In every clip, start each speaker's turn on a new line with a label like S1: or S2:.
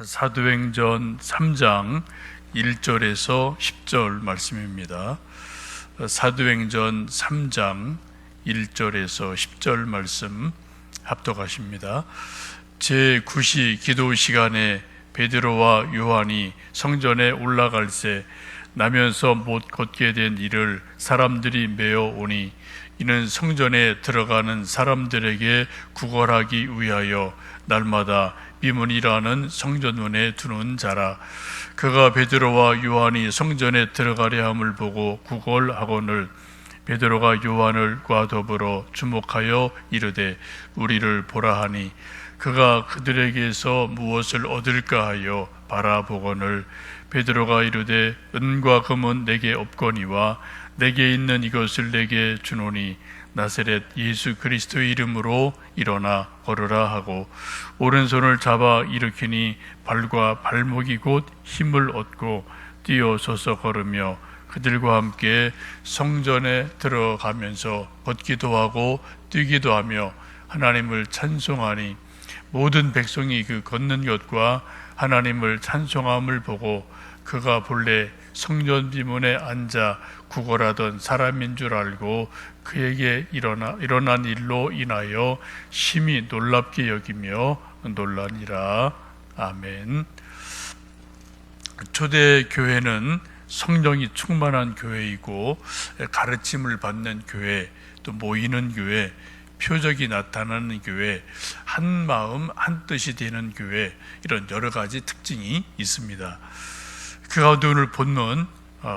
S1: 사도행전 3장 1절에서 10절 말씀입니다. 사도행전 3장 1절에서 10절 말씀 합독하십니다. 제9시 기도 시간에 베드로와 요한이 성전에 올라갈새 나면서 못 걷게 된 이를 사람들이 메어 오니 이는 성전에 들어가는 사람들에게 구걸하기 위하여 날마다 비문이라는 성전문에 두는 자라. 그가 베드로와 요한이 성전에 들어가려 함을 보고 구걸하거늘 베드로가 요한을과 더불어 주목하여 이르되 우리를 보라 하니 그가 그들에게서 무엇을 얻을까 하여 바라보거늘 베드로가 이르되 은과 금은 내게 없거니와 내게 있는 이것을 내게 주노니 나사렛 예수 그리스도의 이름으로 일어나 걸으라 하고 오른손을 잡아 일으키니 발과 발목이 곧 힘을 얻고 뛰어서서 걸으며 그들과 함께 성전에 들어가면서 걷기도 하고 뛰기도 하며 하나님을 찬송하니 모든 백성이 그 걷는 것과 하나님을 찬송함을 보고 그가 본래 성전 비문에 앉아 구걸하던 사람인 줄 알고 그에게 일어난 일로 인하여 심히 놀랍게 여기며 놀라니라. 아멘. 초대교회는 성령이 충만한 교회이고 가르침을 받는 교회, 또 모이는 교회, 표적이 나타나는 교회, 한 마음 한 뜻이 되는 교회, 이런 여러 가지 특징이 있습니다. 그 가운데 오늘 본문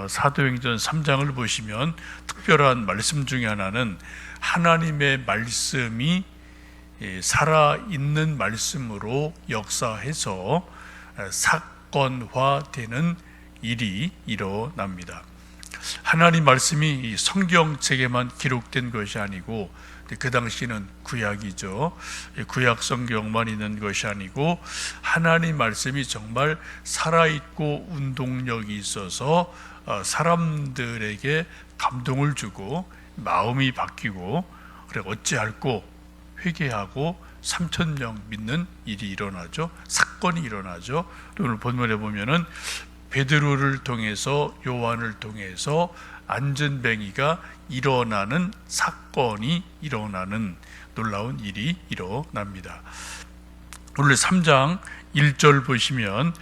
S1: 사도행전 3장을 보시면 특별한 말씀 중에 하나는 하나님의 말씀이 살아있는 말씀으로 역사해서 사건화되는 일이 일어납니다. 하나님 말씀이 성경책에만 기록된 것이 아니고 그 당시는 구약이죠. 구약 성경만 있는 것이 아니고 하나님 말씀이 정말 살아있고 운동력이 있어서 사람들에게 감동을 주고 마음이 바뀌고 그래 어찌할꼬 회개하고 3,000명 믿는 일이 일어나죠. 사건이 일어나죠. 오늘 본문에 보면은 베드로를 통해서 요한을 통해서 안전뱅이가 일어나는 사건이 일어나는 놀라운 일이 일어납니다. 오늘 3장 1절 보시면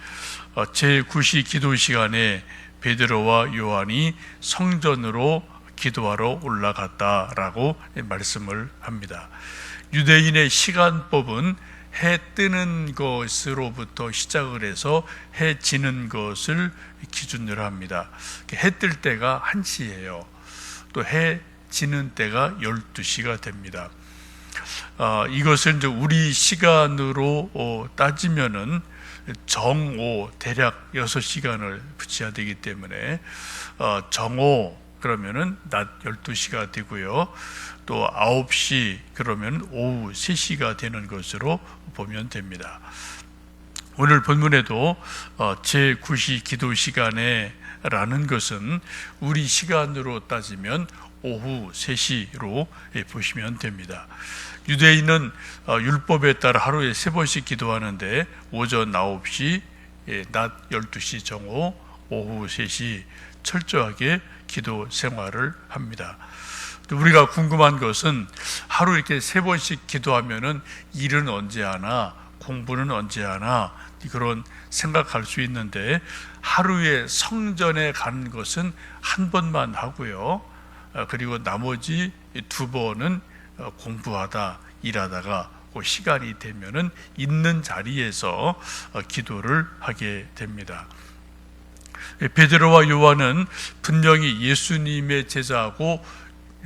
S1: 제9시 기도 시간에 베드로와 요한이 성전으로 기도하러 올라갔다라고 말씀을 합니다. 유대인의 시간법은 해 뜨는 것으로부터 시작을 해서 해 지는 것을 기준으로 합니다. 해 뜰 때가 1시예요. 또 해 지는 때가 12시가 됩니다. 이것을 이제 우리 시간으로 따지면은 정오 대략 6시간을 붙여야 되기 때문에 정오 그러면은 낮 12시가 되고요. 또 9시 그러면 오후 3시가 되는 것으로 보면 됩니다. 오늘 본문에도 제9시 기도 시간에 라는 것은 우리 시간으로 따지면 오후 3시로 보시면 됩니다. 유대인은 율법에 따라 하루에 3번씩 기도하는데 오전 9시, 낮 12시 정오, 오후 3시 철저하게 기도 생활을 합니다. 우리가 궁금한 것은 하루 이렇게 3번씩 기도하면은 일은 언제 하나, 공부는 언제 하나 그런 생각할 수 있는데 하루에 성전에 가는 것은 한 번만 하고요. 그리고 나머지 2번은 공부하다 일하다가 그 시간이 되면은 있는 자리에서 기도를 하게 됩니다. 베드로와 요한은 분명히 예수님의 제자고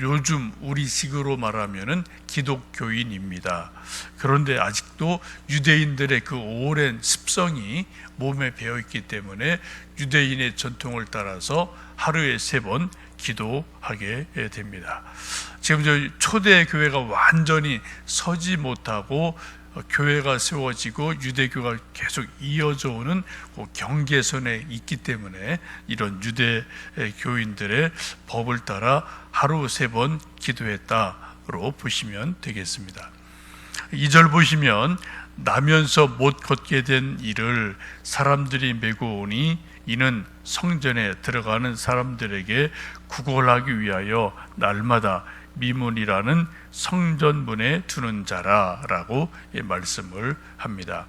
S1: 요즘 우리식으로 말하면은 기독교인입니다. 그런데 아직도 유대인들의 그 오랜 습성이 몸에 배어있기 때문에 유대인의 전통을 따라서 하루에 3번 기도하게 됩니다. 지금 저 초대 교회가 완전히 서지 못하고 교회가 세워지고 유대교가 계속 이어져 오는 그 경계선에 있기 때문에 이런 유대 교인들의 법을 따라 하루 3번 기도했다로 보시면 되겠습니다. 2절 보시면 나면서 못 걷게 된 이를 사람들이 메고 오니 이는 성전에 들어가는 사람들에게 구걸하기 위하여 날마다 미문이라는 성전문에 두는 자라라고 말씀을 합니다.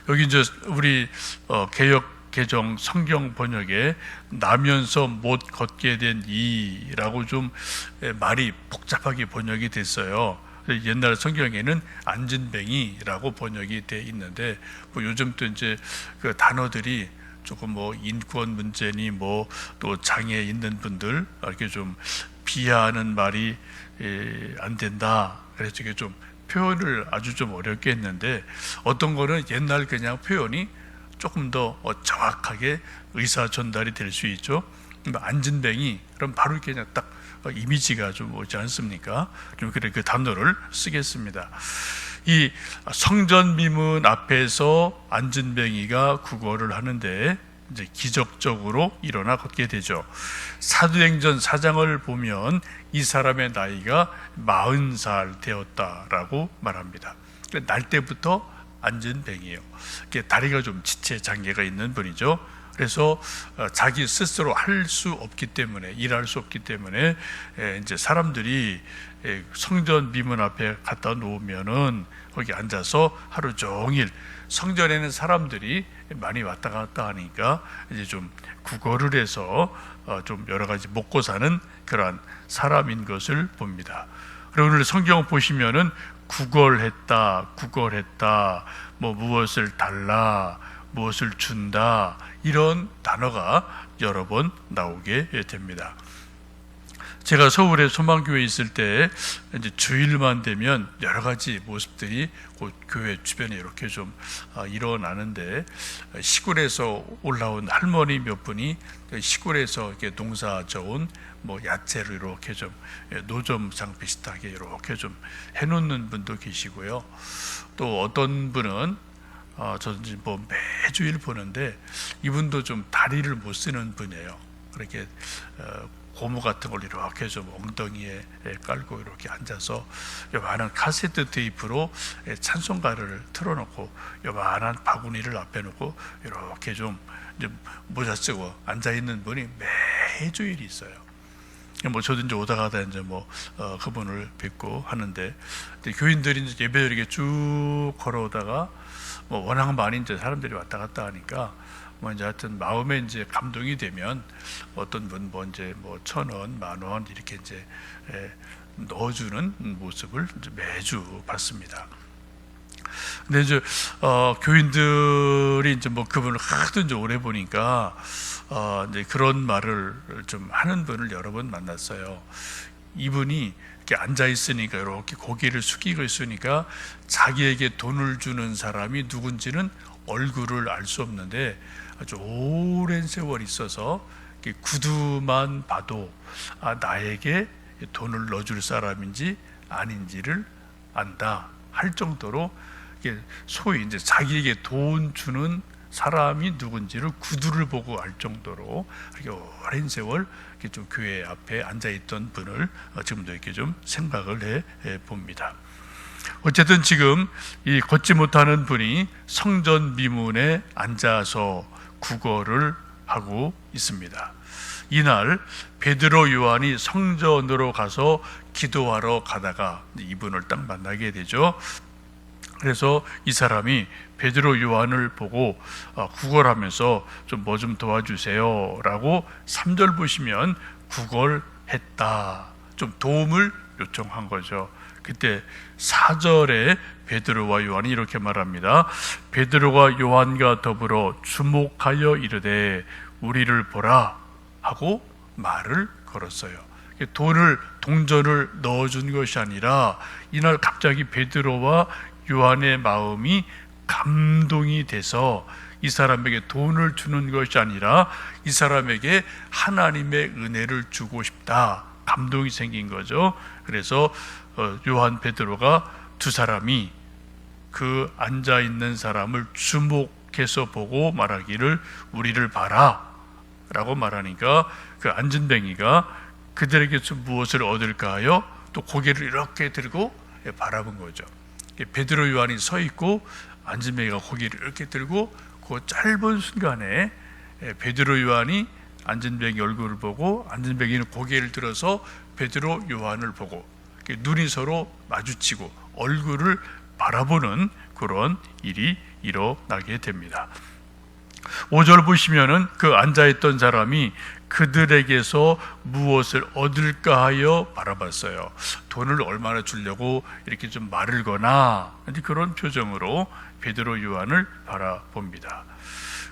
S1: 여기 이제 우리 개역 개정 성경 번역에 나면서 못 걷게 된 이라고 좀 말이 복잡하게 번역이 됐어요. 옛날 성경에는 안진뱅이라고 번역이 돼 있는데 뭐 요즘 또 이제 그 단어들이 조금 뭐 인권 문제니 뭐 또 장애 있는 분들 이렇게 좀 비하하는 말이 안 된다. 그래서 이게 좀 표현을 아주 좀 어렵게 했는데 어떤 거는 옛날 그냥 표현이 조금 더 정확하게 의사 전달이 될 수 있죠. 안진뱅이 그럼 바로 이렇게 그냥 딱 이미지가 좀 오지 않습니까? 좀 그래 그 단어를 쓰겠습니다. 이 성전 미문 앞에서 안진뱅이가 구걸을 하는데 이제 기적적으로 일어나 걷게 되죠. 사도행전 4장을 보면 이 사람의 나이가 40살 되었다라고 말합니다. 날 때부터 안진뱅이에요. 다리가 좀 지체 장애가 있는 분이죠. 그래서 자기 스스로 할 수 없기 때문에 일할 수 없기 때문에 이제 사람들이 성전 미문 앞에 갖다 놓으면은 거기 앉아서 하루 종일 성전에는 사람들이 많이 왔다 갔다 하니까 이제 좀 구걸을 해서 좀 여러 가지 먹고 사는 그러한 사람인 것을 봅니다. 그리고 오늘 성경 보시면은 구걸했다, 뭐 무엇을 달라, 무엇을 준다 이런 단어가 여러 번 나오게 됩니다. 제가 서울에 소망교회에 있을 때 이제 주일만 되면 여러 가지 모습들이 그 교회 주변에 이렇게 좀 일어나는데 시골에서 올라온 할머니 몇 분이 시골에서 이렇게 농사 져온 뭐 야채를 이렇게 좀 노점상 비슷하게 이렇게 좀 해놓는 분도 계시고요. 또 어떤 분은 저는 뭐 매주일 보는데 이분도 좀 다리를 못 쓰는 분이에요. 그렇게 고무 같은 걸 이렇게 좀 엉덩이에 깔고 이렇게 앉아서 요만한 카세트 테이프로 찬송가를 틀어놓고 요만한 바구니를 앞에 놓고 이렇게 좀 모자 쓰고 앉아 있는 분이 매주일 있어요. 뭐 저도 이제 오다 가다 이제 뭐 그분을 뵙고 하는데 교인들이 이제 예배 이렇게 쭉 걸어오다가 뭐 워낙 많이 이제 사람들이 왔다 갔다 하니까 뭐 이제 하여튼 마음에 이제 감동이 되면 어떤 분 뭐 이제 뭐 1,000원, 10,000원 이렇게 이제 넣어주는 모습을 이제 매주 봤습니다. 근데 이제 교인들이 이제 뭐 그분을 하도 이제 오래 보니까 이제 그런 말을 좀 하는 분을 여러 번 만났어요. 이분이 이렇게 앉아 있으니까 이렇게 고개를 숙이고 있으니까 자기에게 돈을 주는 사람이 누군지는 얼굴을 알 수 없는데 아주 오랜 세월 있어서 구두만 봐도 나에게 돈을 넣어줄 사람인지 아닌지를 안다 할 정도로 소위 이제 자기에게 돈 주는 사람이 누군지를 구두를 보고 알 정도로 이렇게 오랜 세월 이렇게 좀 교회 앞에 앉아 있던 분을 지금도 이렇게 좀 생각을 해 봅니다. 어쨌든 지금 이 걷지 못하는 분이 성전 미문에 앉아서 구걸을 하고 있습니다. 이날 베드로 요한이 성전으로 가서 기도하러 가다가 이분을 딱 만나게 되죠. 그래서 이 사람이 베드로 요한을 보고 구걸하면서 좀 뭐 좀 도와주세요 라고 3절 보시면 구걸했다 좀 도움을 요청한 거죠. 그때 4절에 베드로와 요한이 이렇게 말합니다. 베드로가 요한과 더불어 주목하여 이르되 우리를 보라 하고 말을 걸었어요. 동전을 넣어준 것이 아니라 이날 갑자기 베드로와 요한의 마음이 감동이 돼서 이 사람에게 돈을 주는 것이 아니라 이 사람에게 하나님의 은혜를 주고 싶다. 감동이 생긴 거죠. 그래서 요한 베드로가 두 사람이 그 앉아 있는 사람을 주목해서 보고 말하기를 우리를 봐라 라고 말하니까 그 안진뱅이가 그들에게서 무엇을 얻을까 하여 또 고개를 이렇게 들고 바라본 거죠. 베드로 요한이 서 있고 안진뱅이가 고개를 이렇게 들고 그 짧은 순간에 베드로 요한이 안진뱅이 얼굴을 보고 안진뱅이는 고개를 들어서 베드로 요한을 보고 눈이 서로 마주치고 얼굴을 바라보는 그런 일이 일어나게 됩니다. 5절 보시면은 그 앉아있던 사람이 그들에게서 무엇을 얻을까 하여 바라봤어요. 돈을 얼마나 주려고 이렇게 좀 말을 거나 그런 표정으로 베드로 요한을 바라봅니다.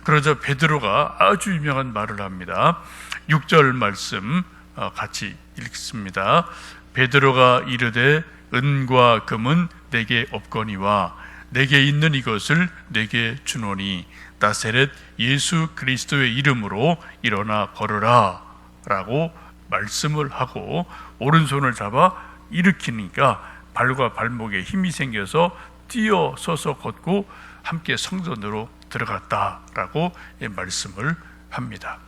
S1: 그러자 베드로가 아주 유명한 말을 합니다. 6절 말씀 같이 읽습니다. 베드로가 이르되 은과 금은 내게 없거니와 내게 있는 이것을 내게 주노니 나사렛 예수 그리스도의 이름으로 일어나 걸으라 라고 말씀을 하고 오른손을 잡아 일으키니까 발과 발목에 힘이 생겨서 뛰어서서 걷고 함께 성전으로 들어갔다라고 말씀을 합니다.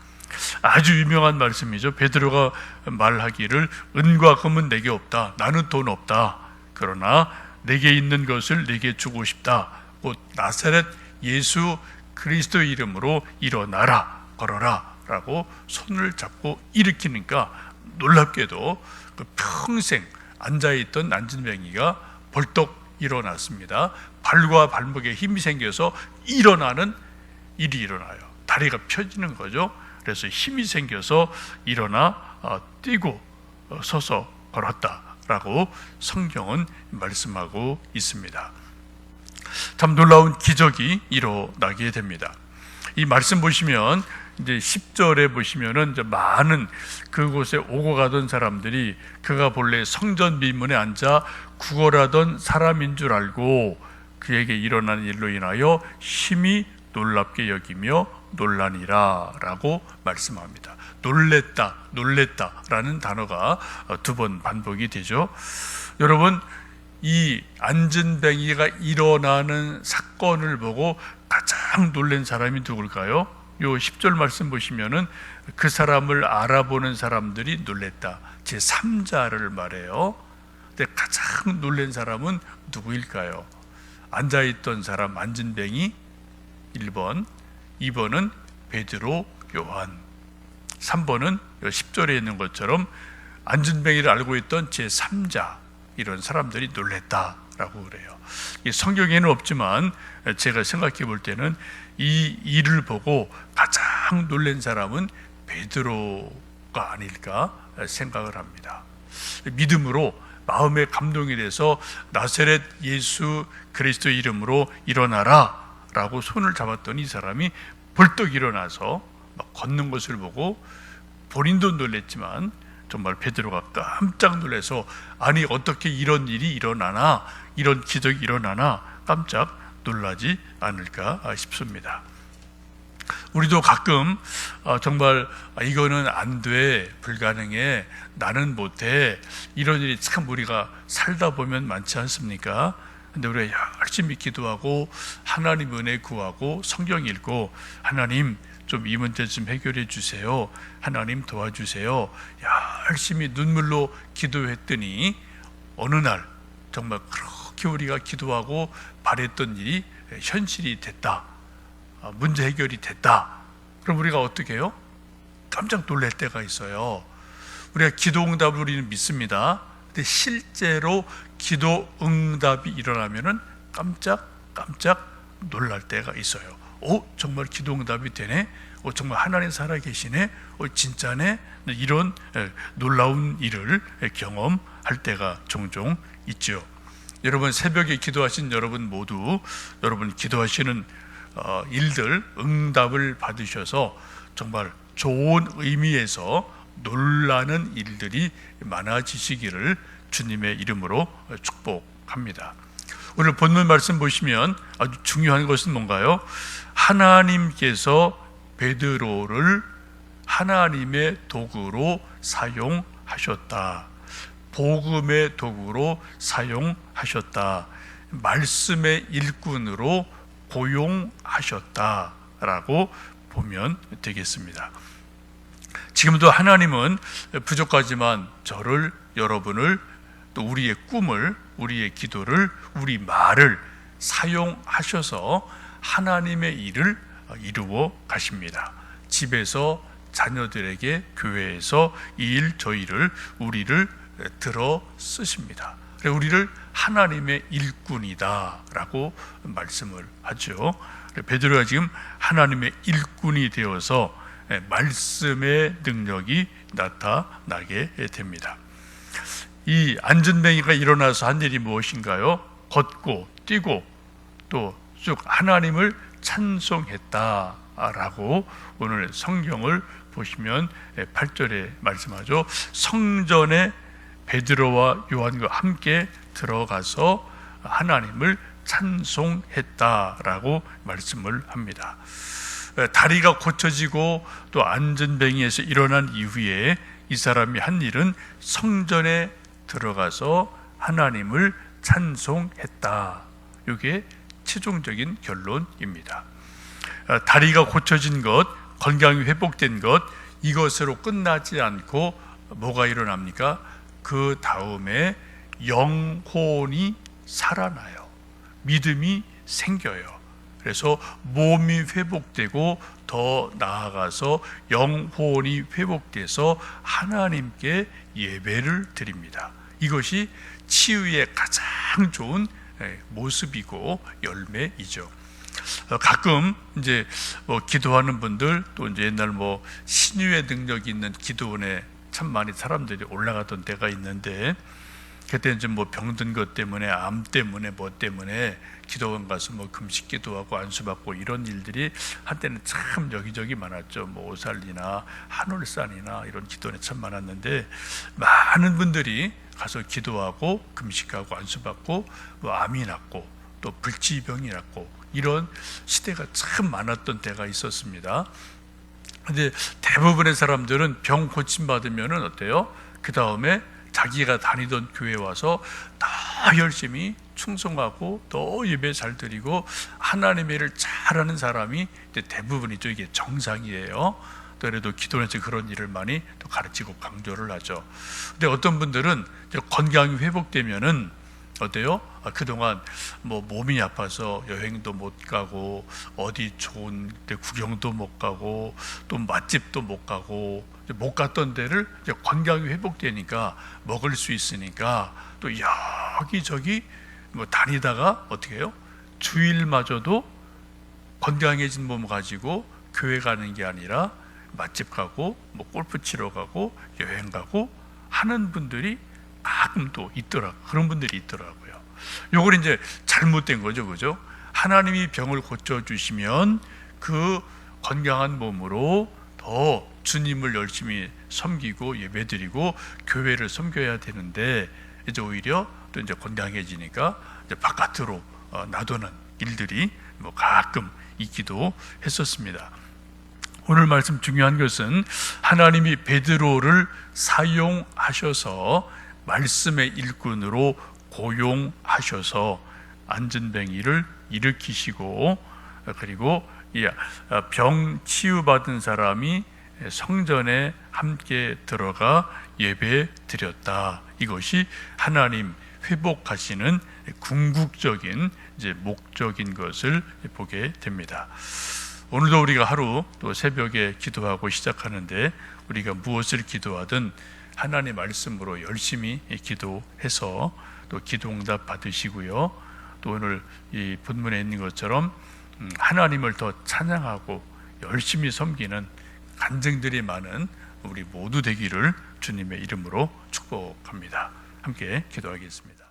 S1: 아주 유명한 말씀이죠. 베드로가 말하기를 은과 금은 내게 없다. 나는 돈 없다. 그러나 내게 있는 것을 내게 주고 싶다. 곧 나사렛 예수 그리스도의 이름으로 일어나라 걸어라 라고 손을 잡고 일으키니까 놀랍게도 그 평생 앉아있던 안진뱅이가 벌떡 일어났습니다. 발과 발목에 힘이 생겨서 일어나는 일이 일어나요. 다리가 펴지는 거죠. 그래서 힘이 생겨서 일어나 뛰고 서서 걸었다라고 성경은 말씀하고 있습니다. 참 놀라운 기적이 일어나게 됩니다. 이 말씀 보시면 이제 10절에 보시면은 이제 많은 그곳에 오고 가던 사람들이 그가 본래 성전 미문에 앉아 구걸하던 사람인 줄 알고 그에게 일어난 일로 인하여 심히 놀랍게 여기며 놀라니라 라고 말씀합니다. 놀랬다, 놀랬다라는 단어가 2번 반복이 되죠. 여러분, 이 안진뱅이가 일어나는 사건을 보고 가장 놀란 사람이 누굴까요? 요 10절 말씀 보시면은 그 사람을 알아보는 사람들이 놀랬다. 제 3자를 말해요. 근데 가장 놀란 사람은 누구일까요? 앉아있던 사람 안진뱅이 1번, 2번은 베드로 요한, 3번은 10절에 있는 것처럼 안진뱅이를 알고 있던 제 3자 이런 사람들이 놀랬다라고 그래요. 성경에는 없지만 제가 생각해 볼 때는 이 일을 보고 가장 놀란 사람은 베드로가 아닐까 생각을 합니다. 믿음으로 마음에 감동이 돼서 나사렛 예수 그리스도의 이름으로 일어나라 라고 손을 잡았더니 이 사람이 벌떡 일어나서 막 걷는 것을 보고 본인도 놀랬지만 정말 베드로가 깜짝 놀라서 아니 어떻게 이런 일이 일어나나, 이런 기적이 일어나나 깜짝 놀라지 않을까 싶습니다. 우리도 가끔 정말 이거는 안 돼, 불가능해, 나는 못해, 이런 일이 참 우리가 살다 보면 많지 않습니까? 근데 우리가 열심히 기도하고 하나님 은혜 구하고 성경 읽고 하나님 좀 이 문제 좀 해결해 주세요, 하나님 도와주세요, 열심히 눈물로 기도했더니 어느 날 정말 그렇게 우리가 기도하고 바랬던 일이 현실이 됐다, 문제 해결이 됐다. 그럼 우리가 어떻게 해요? 깜짝 놀랄 때가 있어요. 우리가 기도 응답을 우리는 믿습니다. 근데 실제로 기도 응답이 일어나면은 깜짝 놀랄 때가 있어요. 정말 기도 응답이 되네. 정말 하나님 살아계시네. 진짜네. 이런 놀라운 일을 경험할 때가 종종 있죠. 여러분, 새벽에 기도하신 여러분 모두 여러분 기도하시는 일들 응답을 받으셔서 정말 좋은 의미에서 놀라는 일들이 많아지시기를 주님의 이름으로 축복합니다. 오늘 본문 말씀 보시면 아주 중요한 것은 뭔가요? 하나님께서 베드로를 하나님의 도구로 사용하셨다. 복음의 도구로 사용하셨다. 말씀의 일꾼으로 고용하셨다라고 보면 되겠습니다. 지금도 하나님은 부족하지만 저를, 여러분을 또 우리의 꿈을, 우리의 기도를, 우리 말을 사용하셔서 하나님의 일을 이루어 가십니다. 집에서 자녀들에게, 교회에서 이 일 저 일을, 우리를 들어 쓰십니다. 우리를 하나님의 일꾼이다 라고 말씀을 하죠. 베드로가 지금 하나님의 일꾼이 되어서 말씀의 능력이 나타나게 됩니다. 이 안전뱅이가 일어나서 한 일이 무엇인가요? 걷고 뛰고 또 쭉 하나님을 찬송했다라고 오늘 성경을 보시면 8절에 말씀하죠. 성전에 베드로와 요한과 함께 들어가서 하나님을 찬송했다라고 말씀을 합니다. 다리가 고쳐지고 또 안전뱅이에서 일어난 이후에 이 사람이 한 일은 성전에 들어가서 하나님을 찬송했다. 이게 최종적인 결론입니다. 다리가 고쳐진 것, 건강이 회복된 것, 이것으로 끝나지 않고 뭐가 일어납니까? 그 다음에 영혼이 살아나요. 믿음이 생겨요. 그래서 몸이 회복되고 더 나아가서 영혼이 회복돼서 하나님께 예배를 드립니다. 이것이 치유의 가장 좋은 모습이고 열매이죠. 가끔 이제 기도하는 분들, 또 이제 옛날 신유의 능력이 있는 기도원에 참 많이 사람들이 올라가던 때가 있는데, 그때 이제 병든 것 때문에, 암 때문에, 뭐 때문에 기도원 가서 금식 기도하고 안수받고 이런 일들이 한때는 참 여기저기 많았죠. 오살리나 한올산이나 이런 기도원에 참 많았는데, 많은 분들이 가서 기도하고 금식하고 안수받고 암이 낫고 또 불치병이 낫고 이런 시대가 참 많았던 때가 있었습니다. 근데 대부분의 사람들은 병 고침 받으면 어때요? 그 다음에 자기가 다니던 교회에 와서 더 열심히 충성하고 더 예배 잘 드리고 하나님의 일을 잘하는 사람이 대부분이죠. 이게 정상이에요. 그래도 기도원에서 그런 일을 많이 또 가르치고 강조를 하죠. 근데 어떤 분들은 건강이 회복되면은 어때요? 그동안 몸이 아파서 여행도 못 가고 어디 좋은 데 구경도 못 가고 또 맛집도 못 가고 못 갔던 데를 건강이 회복되니까 먹을 수 있으니까 또 여기저기 다니다가 어떻게 해요? 주일마저도 건강해진 몸 가지고 교회 가는 게 아니라 맛집 가고 골프 치러 가고 여행 가고 하는 분들이 가끔 또 그런 분들이 있더라고요. 요걸 이제 잘못된 거죠, 그죠? 하나님이 병을 고쳐주시면 그 건강한 몸으로 더 주님을 열심히 섬기고 예배드리고 교회를 섬겨야 되는데, 이제 오히려 또 이제 건강해지니까 이제 바깥으로 나도는 일들이 가끔 있기도 했었습니다. 오늘 말씀 중요한 것은 하나님이 베드로를 사용하셔서 말씀의 일꾼으로 고용하셔서 안전뱅이를 일으키시고, 그리고 병 치유받은 사람이 성전에 함께 들어가 예배 드렸다. 이것이 하나님 회복하시는 궁극적인 이제 목적인 것을 보게 됩니다. 오늘도 우리가 하루 또 새벽에 기도하고 시작하는데, 우리가 무엇을 기도하든 하나님의 말씀으로 열심히 기도해서 또 기도응답 받으시고요. 또 오늘 이 본문에 있는 것처럼 하나님을 더 찬양하고 열심히 섬기는 간증들이 많은 우리 모두 되기를 주님의 이름으로 축복합니다. 함께 기도하겠습니다.